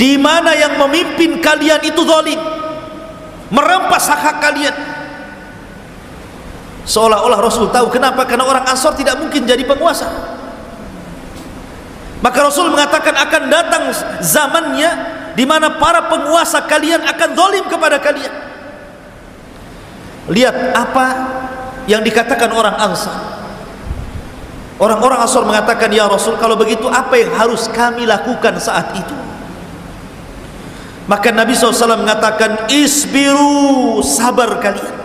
di mana yang memimpin kalian itu zalim, merampas hak-hak kalian. Seolah-olah Rasul tahu kenapa, karena orang Ansar tidak mungkin jadi penguasa. Maka Rasul mengatakan akan datang zamannya di mana para penguasa kalian akan zalim kepada kalian. Lihat apa yang dikatakan orang Ansar. Orang-orang Ansar mengatakan, ya Rasul, kalau begitu apa yang harus kami lakukan saat itu? Maka Nabi SAW mengatakan, isbiru, sabar kalian.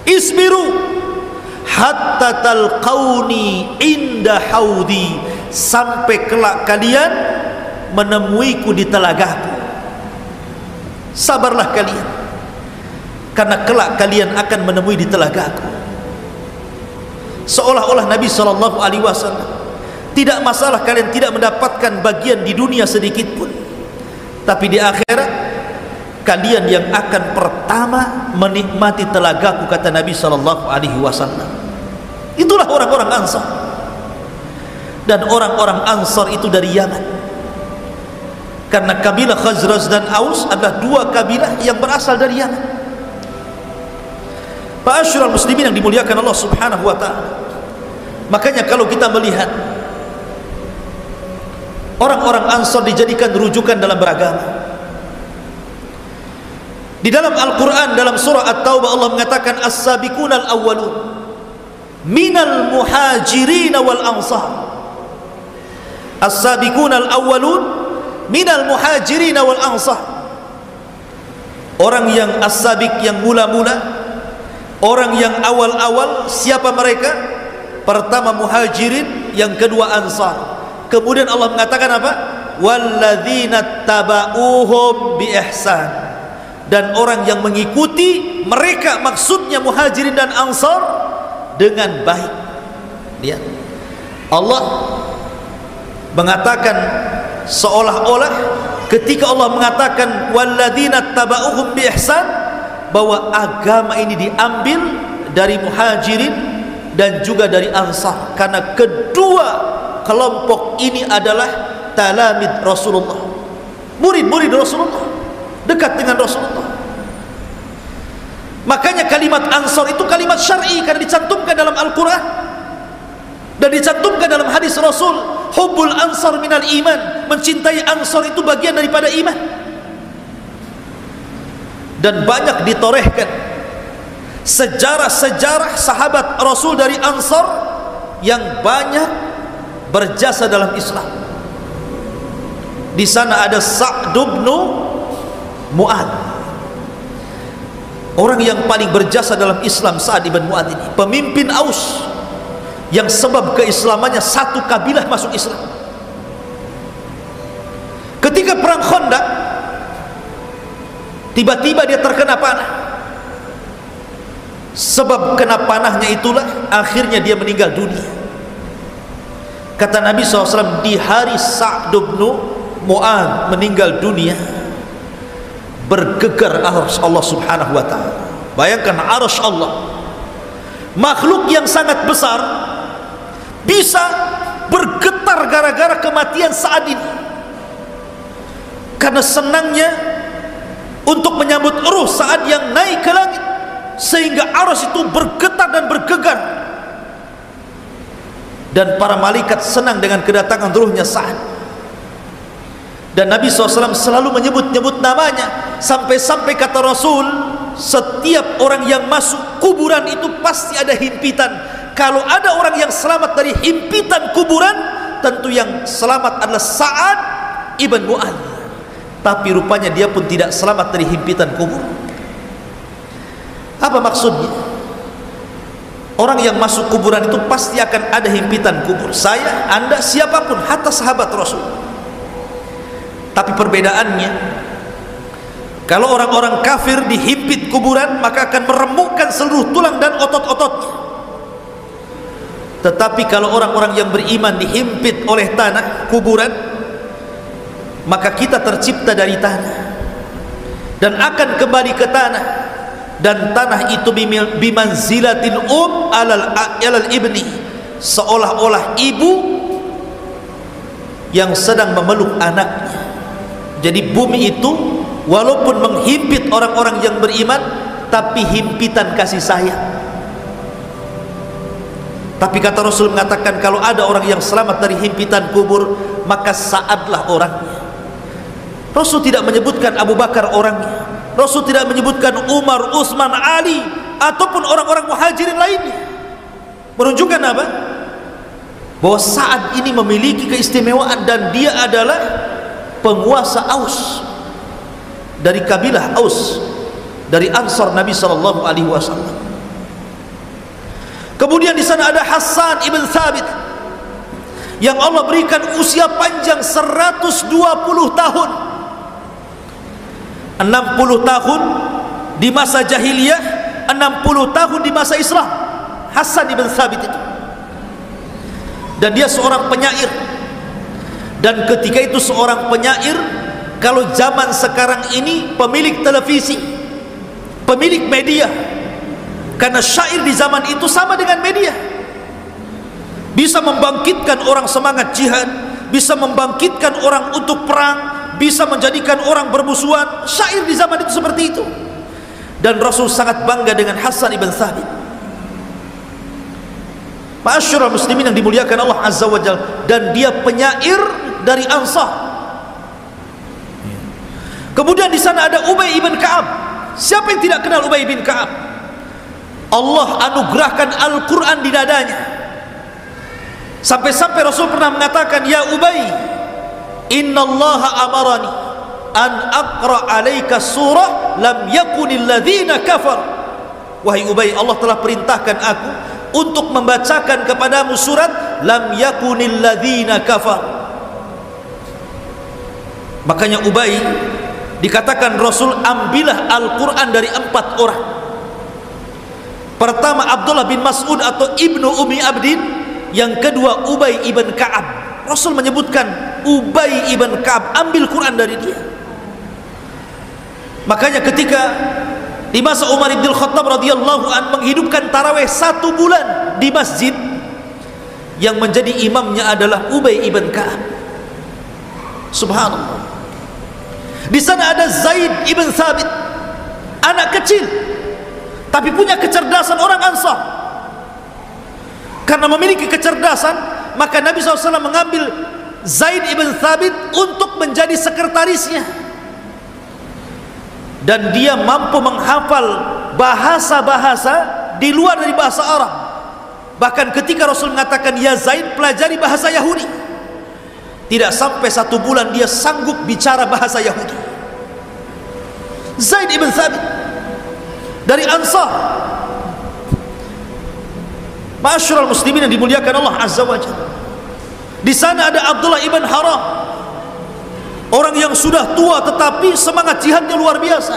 Isbiru hatta talqauni inda haudi, sampai kelak kalian menemuiku di telagaku. Sabarlah kalian, karena kelak kalian akan menemui di telagaku. Seolah-olah Nabi SAW, tidak masalah kalian tidak mendapatkan bagian di dunia sedikit pun, tapi di akhirat kalian yang akan pertama menikmati telagaku, kata Nabi SAW. Itulah orang-orang Ansar. Dan orang-orang Ansar itu dari Yaman, karena kabilah Khazraj dan Aus adalah dua kabilah yang berasal dari Yaman. Ma'asyiral muslimin yang dimuliakan Allah Subhanahu wa taala. Makanya kalau kita melihat orang-orang Ansar dijadikan rujukan dalam beragama. Di dalam Al-Quran, dalam surah At-Taubah, Allah mengatakan as-sabiqunal awwalun minal muhajirin wal ansar. As-sabiqunal awwalun minal muhajirin wal ansar. Orang yang as-sabiq, yang mula-mula, orang yang awal-awal, siapa mereka? Pertama muhajirin, yang kedua ansar. Kemudian Allah mengatakan apa? walladzina taba'uhum bi ihsan, dan orang yang mengikuti mereka, maksudnya Muhajirin dan Ansar, dengan baik. Lihat, Allah mengatakan seolah-olah ketika Allah mengatakan walladzina taba'uhum bi ihsan, bahwa agama ini diambil dari Muhajirin dan juga dari Ansar, karena kedua kelompok ini adalah talamid Rasulullah, murid-murid Rasulullah, dekat dengan Rasulullah. Makanya kalimat Ansar itu kalimat syar'i, karena dicantumkan dalam Al-Quran dan dicantumkan dalam hadis Rasul, hubbul ansar minal iman, mencintai Ansar itu bagian daripada iman. Dan banyak ditorehkan sejarah-sejarah sahabat Rasul dari Ansar yang banyak berjasa dalam Islam. Di sana ada Sa'd bin Mu'adz, orang yang paling berjasa dalam Islam. Sa'd bin Mu'adz ini pemimpin Aus, yang sebab keislamannya satu kabilah masuk Islam. Ketika perang Khandaq, tiba-tiba dia terkena panah. Sebab kena panahnya itulah akhirnya dia meninggal dunia. Kata Nabi SAW, di hari Sa'd bin Mu'adz meninggal dunia, bergegar arsy Allah Subhanahu wa ta'ala. Bayangkan arsy Allah, makhluk yang sangat besar, bisa bergetar gara-gara kematian Sa'd ini, karena senangnya untuk menyambut ruh Sa'd yang naik ke langit, sehingga arsy itu bergetar dan bergegar, dan para malaikat senang dengan kedatangan ruhnya Sa'd. Dan Nabi SAW selalu menyebut-nyebut namanya, sampai-sampai kata Rasul, setiap orang yang masuk kuburan itu pasti ada himpitan. Kalau ada orang yang selamat dari himpitan kuburan, tentu yang selamat adalah Sa'd ibn Mu'adz. Tapi rupanya dia pun tidak selamat dari himpitan kubur. Apa maksudnya? Orang yang masuk kuburan itu pasti akan ada himpitan kubur. Saya, Anda, siapapun, hatta sahabat Rasul. Tapi perbedaannya, kalau orang-orang kafir dihimpit kuburan, maka akan meremukkan seluruh tulang dan otot-ototnya. Tetapi kalau orang-orang yang beriman dihimpit oleh tanah kuburan, maka kita tercipta dari tanah dan akan kembali ke tanah, dan tanah itu bimanzilatil alal ibni, seolah-olah ibu yang sedang memeluk anaknya. Jadi bumi itu walaupun menghimpit orang-orang yang beriman, tapi himpitan kasih sayang. Tapi kata Rasul mengatakan, kalau ada orang yang selamat dari himpitan kubur, maka Sa'dlah orangnya. Rasul tidak menyebutkan Abu Bakar orangnya, Rasul tidak menyebutkan Umar, Utsman, Ali, ataupun orang-orang Muhajirin lainnya. Menunjukkan apa? Bahwa Sa'd ini memiliki keistimewaan, dan dia adalah penguasa Aus, dari kabilah Aus, dari Ansar Nabi SAW. Kemudian di sana ada Hassan ibn Thabit, yang Allah berikan usia panjang 120 tahun, 60 tahun di masa jahiliyah, 60 tahun di masa Islam. Hassan ibn Thabit itu, dan dia seorang penyair. Dan ketika itu seorang penyair, kalau zaman sekarang ini pemilik televisi, pemilik media, karena syair di zaman itu sama dengan media, bisa membangkitkan orang semangat jihad, bisa membangkitkan orang untuk perang, bisa menjadikan orang bermusuhan. Syair di zaman itu seperti itu. Dan Rasul sangat bangga dengan Hassan ibn Thabit. Ma'asyiral muslimin yang dimuliakan Allah Azza wa Jalla, dan dia penyair dari Ansar. Kemudian di sana ada Ubay bin Ka'ab. Siapa yang tidak kenal Ubay bin Ka'ab? Allah anugerahkan Al-Quran di dadanya, sampai-sampai Rasul pernah mengatakan, ya Ubay, innallaha amarani an aqra alaika surah lam yakunil ladzina kafar. Wahai Ubay, Allah telah perintahkan aku untuk membacakan kepadamu surat lam yakunil ladzina kafar. Makanya Ubay dikatakan Rasul, ambillah Al-Quran dari 4 orang. Pertama Abdullah bin Mas'ud atau Ibnu Umi Abdin, yang kedua Ubay ibn Ka'ab. Rasul menyebutkan Ubay ibn Ka'ab, ambil Quran dari dia. Makanya ketika di masa Umar bin Khattab radhiyallahu an menghidupkan tarawih 1 bulan di masjid, yang menjadi imamnya adalah Ubay ibn Ka'ab. Subhanallah. Di sana ada Zaid ibn Thabit, anak kecil tapi punya kecerdasan orang Ansar. Karena memiliki kecerdasan, maka Nabi SAW mengambil Zaid ibn Thabit untuk menjadi sekretarisnya, dan dia mampu menghafal bahasa-bahasa di luar dari bahasa Arab. Bahkan ketika Rasul mengatakan, ya Zaid, pelajari bahasa Yahudi, tidak sampai 1 bulan dia sanggup bicara bahasa Yahudi. Zaid ibn Thabit dari Ansar. Ma'asyiral muslimin yang dimuliakan Allah Azza wa Jalla. Di sana ada Abdullah ibn Haram, orang yang sudah tua tetapi semangat jihadnya luar biasa.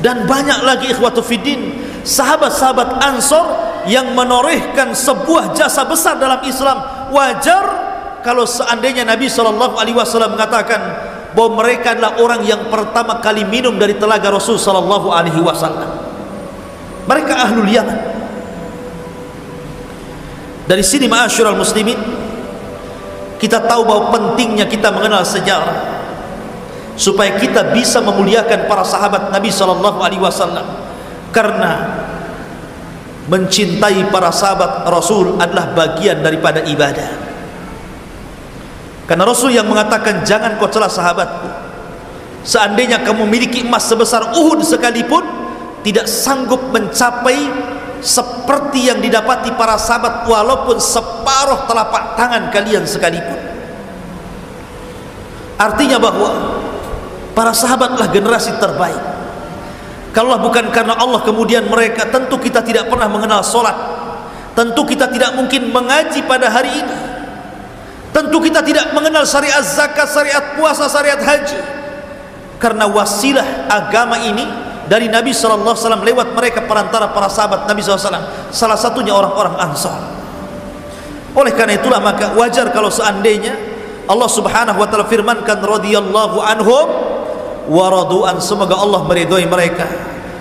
Dan banyak lagi ikhwatu fiddin, sahabat-sahabat Ansar yang menorehkan sebuah jasa besar dalam Islam. Wajar kalau seandainya Nabi SAW mengatakan bahwa mereka adalah orang yang pertama kali minum dari telaga Rasul SAW. Mereka ahlul Yaman. Dari sini ma'asyiral muslimin, kita tahu bahwa pentingnya kita mengenal sejarah, supaya kita bisa memuliakan para sahabat Nabi SAW. Karena mencintai para sahabat Rasul adalah bagian daripada ibadah. Karena Rasul yang mengatakan, jangan kau celah sahabatku. Seandainya kamu memiliki emas sebesar Uhud sekalipun, tidak sanggup mencapai seperti yang didapati para sahabat, walaupun separuh telapak tangan kalian sekalipun. Artinya bahwa para sahabatlah generasi terbaik. Kalau bukan karena Allah kemudian mereka, tentu kita tidak pernah mengenal solat, tentu kita tidak mungkin mengaji pada hari ini, tentu kita tidak mengenal syariat zakat, syariat puasa, syariat haji. Karena wasilah agama ini dari Nabi SAW lewat mereka, perantara para sahabat Nabi SAW, salah satunya orang-orang Ansar. Oleh karena itulah maka wajar kalau seandainya Allah Subhanahu wa taala firmankan, radhiyallahu anhum wa radu'an, semoga Allah meridhai mereka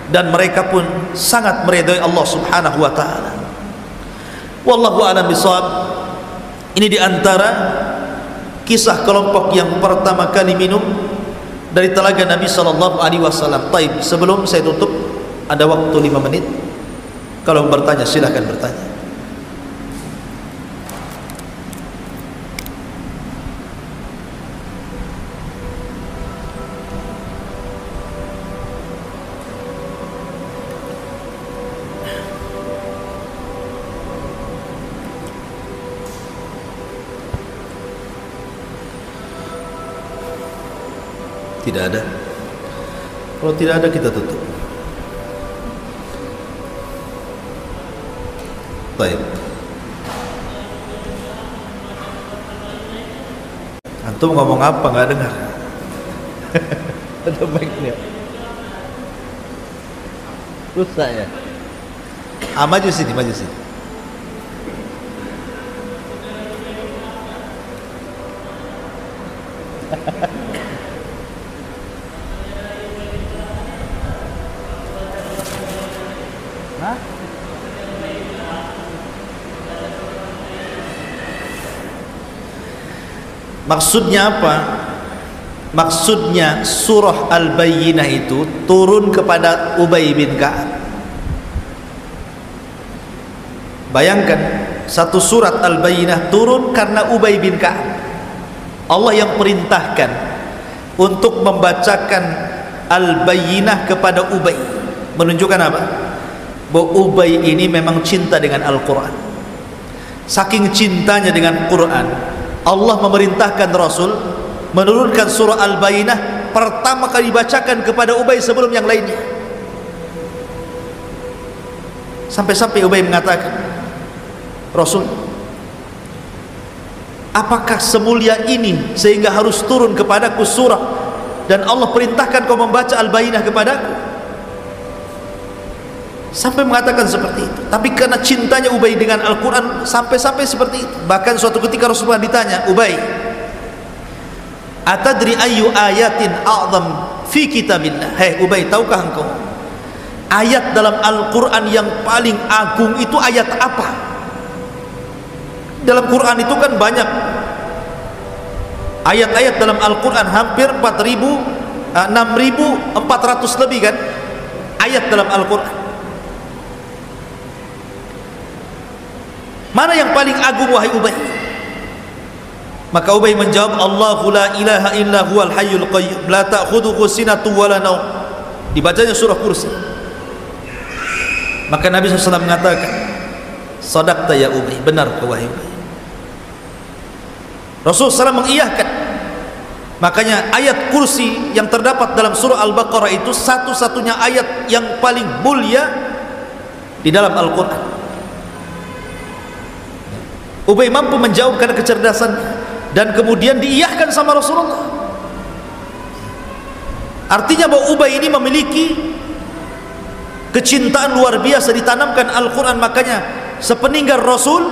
dan mereka pun sangat meridhai Allah Subhanahu wa taala. Wallahu a'lam bishawab. Ini diantara kisah kelompok yang pertama kali minum dari telaga Nabi SAW. Taib, sebelum saya tutup, ada waktu 5 menit. Kalau bertanya silahkan bertanya. Tidak ada. Kalau tidak ada kita tutup. Baik. Antum ngomong apa nggak dengar? Ada mic-nya. Rusak ya. Maju sini, maju sini. Maksudnya apa? Maksudnya surah Al-Bayyinah itu turun kepada Ubay bin Ka'ab. Bayangkan, satu surat Al-Bayyinah turun karena Ubay bin Ka'ab. Allah yang perintahkan untuk membacakan Al-Bayyinah kepada Ubay. Menunjukkan apa? Bahwa Ubay ini memang cinta dengan Al-Quran. Saking cintanya dengan Quran, Allah memerintahkan Rasul menurunkan surah Al-Bayyinah pertama kali dibacakan kepada Ubay sebelum yang lainnya. Sampai-sampai Ubay mengatakan, Rasul, apakah semulia ini sehingga harus turun kepadaku surah dan Allah perintahkan kau membaca Al-Bayyinah kepadaku? Sampai mengatakan seperti itu. Tapi karena cintanya Ubay dengan Al-Quran sampai-sampai seperti itu. Bahkan suatu ketika Rasulullah ditanya, Ubay, atadri ayu ayatin a'zam fi kitabillah? Hei Ubay, tahukah engkau ayat dalam Al-Quran yang paling agung itu ayat apa? Dalam Quran itu kan banyak ayat-ayat dalam Al-Quran, hampir 6.400 lebih kan ayat dalam Al-Quran. Mana yang paling agung wahai Ubay? Maka Ubay menjawab, Allahu la ilaha illa huwal hayyul qayyum la ta'khudhuhu sinatun wa la naum. Dibacanya surah Kursi. Maka Nabi SAW mengatakan, sadaqta ya Ubay, benar kau wahai Ubay. Rasulullah SAW mengiyahkan. Makanya ayat Kursi yang terdapat dalam surah Al-Baqarah itu satu-satunya ayat yang paling mulia di dalam Al-Quran. Ubay mampu menjawab karena kecerdasan dan kemudian diiyahkan sama Rasulullah. Artinya bahwa Ubay ini memiliki kecintaan luar biasa, ditanamkan Al-Quran. Makanya sepeninggal Rasul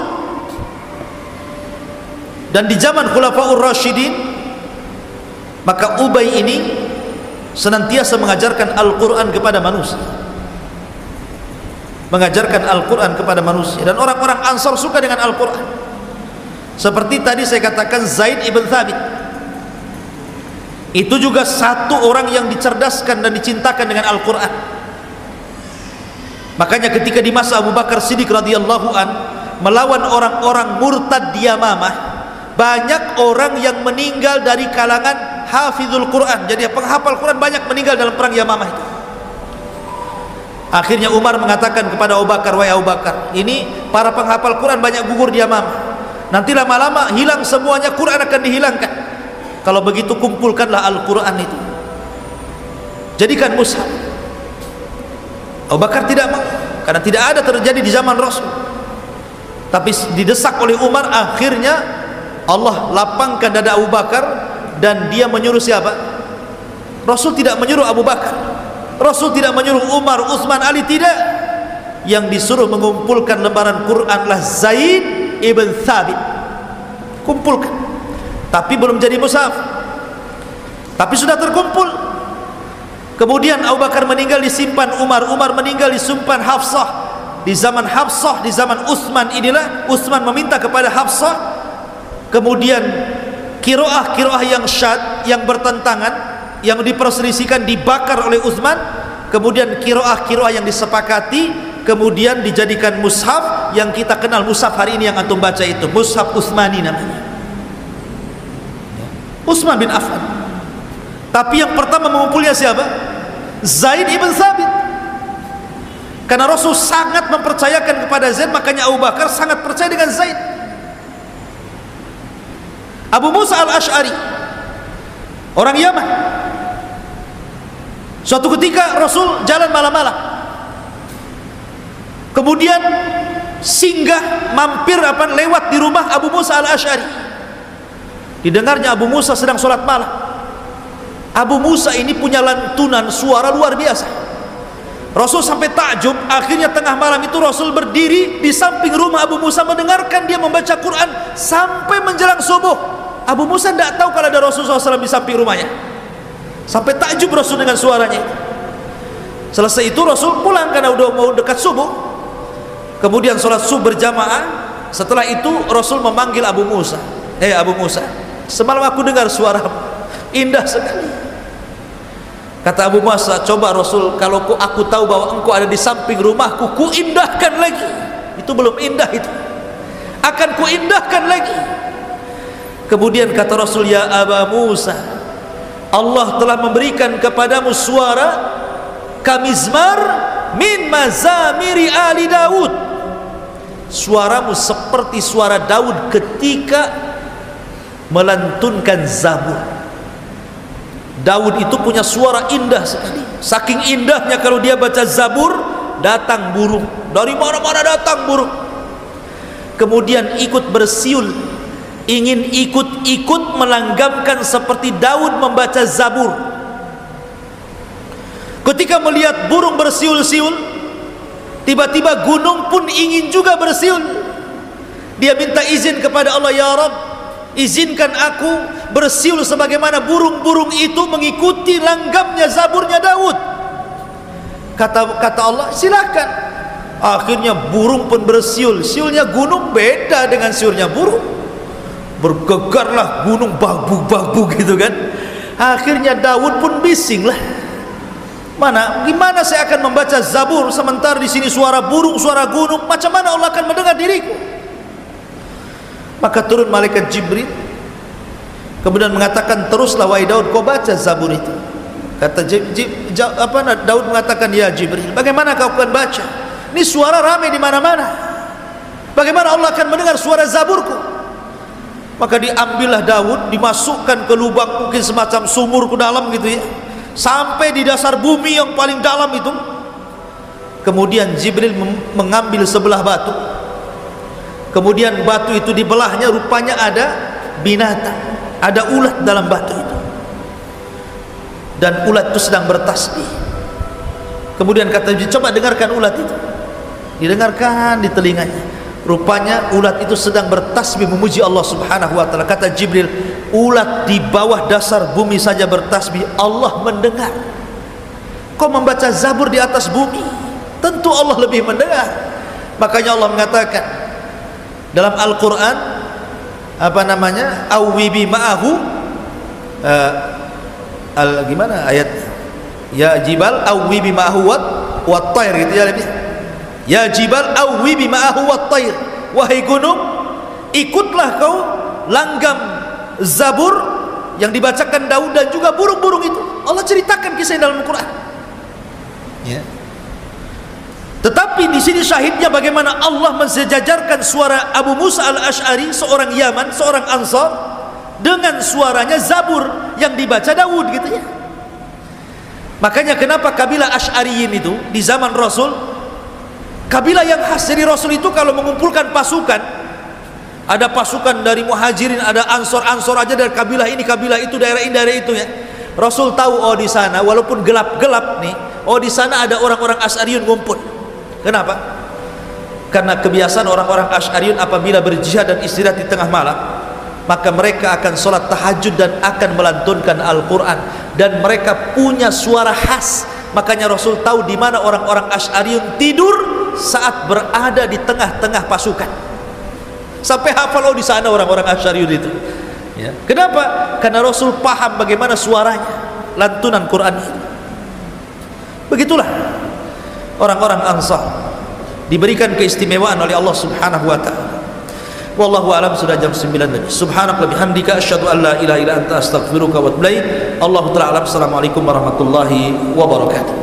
dan di zaman Khulafaur Rasyidin, maka Ubay ini senantiasa mengajarkan Al-Quran kepada manusia, mengajarkan Al-Quran kepada manusia. Dan orang-orang Ansar suka dengan Al-Quran. Seperti tadi saya katakan, Zaid ibn Thabit itu juga satu orang yang dicerdaskan dan dicintakan dengan Al-Quran. Makanya ketika di masa Abu Bakar Siddiq radhiyallahu an melawan orang-orang murtad di Yamamah, banyak orang yang meninggal dari kalangan hafizul Quran. Jadi penghafal Quran banyak meninggal dalam perang Yamamah itu. Akhirnya Umar mengatakan kepada Abu Bakar, wahai Abu Bakar, ini para penghafal Quran banyak gugur di Yamamah, nanti lama-lama hilang semuanya, Quran akan dihilangkan. Kalau begitu kumpulkanlah Al-Quran itu, jadikan mushaf. Abu Bakar tidak mau, karena tidak ada terjadi di zaman Rasul. Tapi didesak oleh Umar, akhirnya Allah lapangkan dada Abu Bakar dan dia menyuruh siapa? Rasul tidak menyuruh Abu Bakar, Rasul tidak menyuruh Umar, Utsman, Ali, tidak. Yang disuruh mengumpulkan lembaran Quranlah Zaid ibn Thabit. Kumpulkan. Tapi belum jadi mushaf, tapi sudah terkumpul. Kemudian Abu Bakar meninggal, disimpan Umar, Umar meninggal, disimpan Hafsah. Di zaman Hafsah, di zaman Utsman inilah Utsman meminta kepada Hafsah. Kemudian kiroah yang syad, yang bertentangan, yang diperselisihkan, dibakar oleh Utsman. Kemudian kiroah yang disepakati, kemudian dijadikan mushaf yang kita kenal mushaf hari ini yang antum baca itu, mushaf Utsmani namanya, Utsman bin Affan. Tapi yang pertama mengumpulnya siapa? Zaid ibn Thabit. Karena Rasul sangat mempercayakan kepada Zaid, makanya Abu Bakar sangat percaya dengan Zaid. Abu Musa al-Ash'ari, orang Yaman, suatu ketika Rasul jalan malam-malam, kemudian singgah mampir lewat di rumah Abu Musa al-Ash'ari. Didengarnya Abu Musa sedang sholat malam. Abu Musa ini punya lantunan suara luar biasa. Rasul sampai takjub. Akhirnya tengah malam itu Rasul berdiri di samping rumah Abu Musa, mendengarkan dia membaca Quran sampai menjelang subuh. Abu Musa tidak tahu kalau ada Rasulullah SAW di samping rumahnya. Sampai takjub Rasul dengan suaranya. Selesai itu Rasul pulang karena udah mau dekat subuh. Kemudian sholat subuh berjamaah. Setelah itu Rasul memanggil Abu Musa. Abu Musa, semalam aku dengar suaramu, indah sekali. Kata Abu Musa, coba Rasul, kalau aku tahu bahwa engkau ada di samping rumahku, ku indahkan lagi. Itu belum indah itu, akan ku indahkan lagi. Kemudian kata Rasul, ya Abu Musa, Allah telah memberikan kepadamu suara kamizmar min mazamiri ali Daud. Suaramu seperti suara Daud ketika melantunkan Zabur. Daud itu punya suara indah sekali. Saking indahnya kalau dia baca Zabur, datang burung. Dari mana-mana datang burung. Kemudian ikut bersiul ingin ikut-ikut melanggamkan seperti Daud membaca Zabur. Ketika melihat burung bersiul-siul, tiba-tiba gunung pun ingin juga bersiul. Dia minta izin kepada Allah, ya Rabb, izinkan aku bersiul sebagaimana burung-burung itu mengikuti langgamnya Zaburnya Daud. Kata Allah, silakan. Akhirnya burung pun bersiul. Siulnya gunung beda dengan siulnya burung. Bergegarlah gunung, babu-babu gitu kan. Akhirnya Daud pun bising lah. Gimana saya akan membaca Zabur sementara di sini suara burung, suara gunung? Macam mana Allah akan mendengar diriku? Maka turun malaikat Jibril, kemudian mengatakan, teruslah wahai Daud, kau baca Zabur itu. Kata Daud mengatakan, ya Jibril, bagaimana kau akan baca? Ini suara ramai di mana-mana. Bagaimana Allah akan mendengar suara Zaburku? Maka diambillah Daud, dimasukkan ke lubang mungkin semacam sumur ke dalam gitu ya, sampai di dasar bumi yang paling dalam itu. Kemudian Jibril mengambil sebelah batu, kemudian batu itu dibelahnya, rupanya ada binatang, ada ulat dalam batu itu, dan ulat itu sedang bertasbih. Kemudian kata Jibril, coba dengarkan ulat itu. Didengarkan di telinganya, rupanya ulat itu sedang bertasbih memuji Allah Subhanahu wa taala. Kata Jibril, ulat di bawah dasar bumi saja bertasbih, Allah mendengar. Kau membaca Zabur di atas bumi, tentu Allah lebih mendengar. Makanya Allah mengatakan dalam Al-Quran, awwibi ma'ahu, gimana ayatnya, ya jibal awwibi ma'ahu wat tayr gitu ya, lebih ya jibal awwibi ma'ahu wat tayr, wahai gunung, ikutlah kau langgam Zabur yang dibacakan Daud dan juga burung-burung itu. Allah ceritakan kisah dalam Al-Quran ya. Tetapi di sini syahidnya bagaimana Allah mensejajarkan suara Abu Musa al-Ash'ari, seorang Yaman, seorang Ansar, dengan suaranya Zabur yang dibaca Daud gitu ya. Makanya kenapa kabilah Ash'ariyin itu di zaman Rasul, kabilah yang khas. Jadi Rasul itu kalau mengumpulkan pasukan, ada pasukan dari Muhajirin, ada Ansor aja dari kabilah ini, kabilah itu, daerah ini, daerah itu ya. Rasul tahu, oh di sana walaupun gelap-gelap nih, oh di sana ada orang-orang Ash'ariyun ngumpul. Kenapa? Karena kebiasaan orang-orang Ash'ariyun apabila berjihad dan istirahat di tengah malam, maka mereka akan sholat tahajud dan akan melantunkan Al-Quran, dan mereka punya suara khas. Makanya Rasul tahu di mana orang-orang Ash'ariyun tidur saat berada di tengah-tengah pasukan. Sampai hafal, oh di sana orang-orang Ash'ariyun itu ya. Kenapa? Karena Rasul paham bagaimana suaranya, lantunan Quran ini. Begitulah orang-orang Ansar diberikan keistimewaan oleh Allah Subhanahu wa taala. Wallahu a'lam. Sudah jam 9 tadi. Subhanaka bihamdika asyhadu an la ilaha illa anta astaghfiruka wa atubu ilaik. Allahu ta'ala alam. Assalamualaikum warahmatullahi wabarakatuh.